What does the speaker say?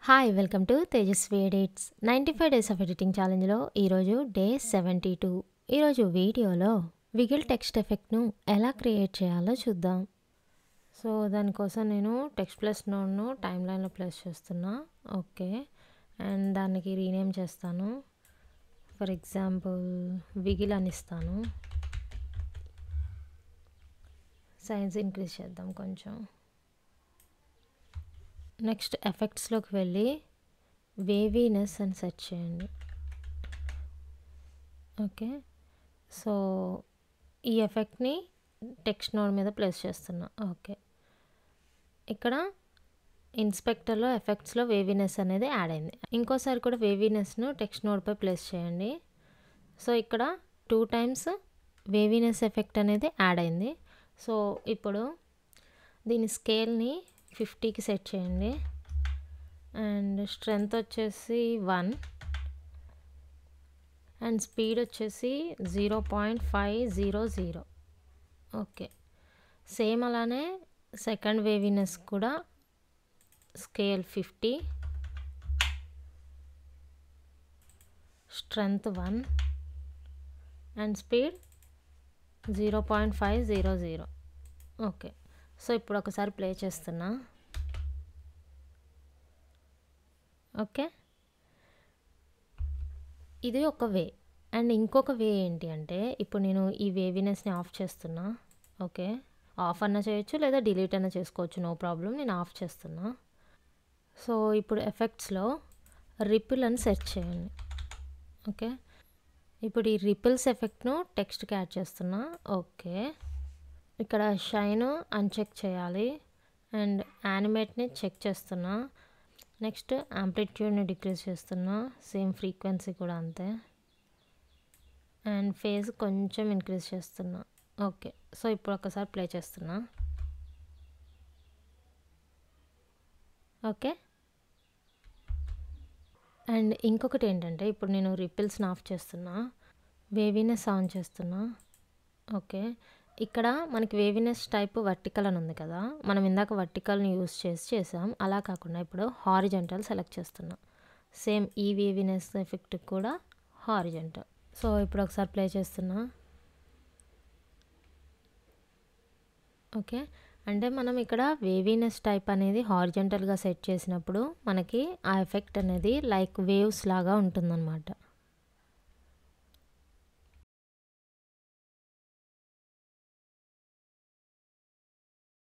Hi welcome to Tejaswi edits 95 days of editing ఛాలెంజ్లో ఈరోజు day 72. ఈరోజు వీడియోలో విగిల్ టెక్స్ట్ ఎఫెక్ట్ను ఎలా క్రియేట్ చేయాలో చూద్దాం. సో దానికోసం నేను టెక్స్ట్ ప్లస్ నోడ్ను టైమ్ లైన్లో ప్లేస్ చేస్తున్నా. ఓకే, అండ్ దానికి రీనేమ్ చేస్తాను. ఫర్ ఎగ్జాంపుల్ విగిల్ అని ఇస్తాను. సైజ్ ఇంక్రీజ్ చేద్దాం కొంచెం. నెక్స్ట్ ఎఫెక్ట్స్లోకి వెళ్ళి వేవీనెస్ అని సెట్ చేయండి. ఓకే, సో ఈ ఎఫెక్ట్ని టెక్స్ట్ నోడ్ మీద ప్లేస్ చేస్తున్నా. ఓకే, ఇక్కడ ఇన్స్పెక్టర్లో ఎఫెక్ట్స్లో వేవీనెస్ అనేది యాడ్ అయింది. ఇంకోసారి కూడా వేవీనెస్ను టెక్స్ట్ నోడ్పై ప్లేస్ చేయండి. సో ఇక్కడ 2 times వేవీనెస్ ఎఫెక్ట్ అనేది యాడ్ అయింది. సో ఇప్పుడు దీని స్కేల్ని 50కి సెట్ చేయండి. అండ్ స్ట్రెంగ్త్ వచ్చేసి 1 అండ్ స్పీడ్ వచ్చేసి 0.500. ఓకే, సేమ్ అలానే సెకండ్ వేవీనెస్ కూడా scale 50, strength 1 and speed 0.500. Okay, so ఇప్పుడు ఒకసారి ప్లే చేస్తున్నా. ఓకే, ఇది ఒక వే. అండ్ ఇంకొక వే ఏంటి అంటే ఇప్పుడు నేను ఈ వేవీనెస్ని ఆఫ్ చేస్తున్నా. ఓకే, ఆఫ్ అన్న చేయొచ్చు లేదా డిలీట్ అన్న చేసుకోవచ్చు, నో ప్రాబ్లం. నేను ఆఫ్ చేస్తున్నా. సో ఇప్పుడు ఎఫెక్ట్స్లో రిపుల్ అని సెట్ చేయండి. ఓకే, ఇప్పుడు ఈ రిపుల్స్ ఎఫెక్ట్ను టెక్స్ట్కి యాడ్ చేస్తున్నా. ఓకే, ఇక్కడ షైన్ అన్చెక్ చేయాలి అండ్ యానిమేట్ని చెక్ చేస్తున్నా. నెక్స్ట్ యాంప్లిట్యూడ్ని డిక్రీజ్ చేస్తున్నా, సేమ్ ఫ్రీక్వెన్సీ కూడా అంతే. అండ్ ఫేజ్ కొంచెం ఇంక్రీజ్ చేస్తున్నా. ఓకే, సో ఇప్పుడు ఒకసారి ప్లే చేస్తున్నా. ఓకే, అండ్ ఇంకొకటి ఏంటంటే ఇప్పుడు నేను రిపిల్స్ని ఆఫ్ చేస్తున్నా, వేవీనెస్ ఆన్ చేస్తున్నా. ఓకే, ఇక్కడ మనకి వేవీనెస్ టైప్ వర్టికల్ అని ఉంది కదా, మనం ఇందాక వర్టికల్ని యూస్ చేసాం. అలా కాకుండా ఇప్పుడు హారిజంటల్ సెలెక్ట్ చేస్తున్నా. సేమ్ ఈ వేవీనెస్ ఎఫెక్ట్ కూడా హారిజంటల్. సో ఇప్పుడు ఒకసారి ప్లే చేస్తున్నా. ఓకే, అంటే మనం ఇక్కడ వేవీనెస్ టైప్ అనేది హారిజంటల్గా సెట్ చేసినప్పుడు మనకి ఆ ఎఫెక్ట్ అనేది లైక్ వేవ్స్ లాగా ఉంటుందన్నమాట.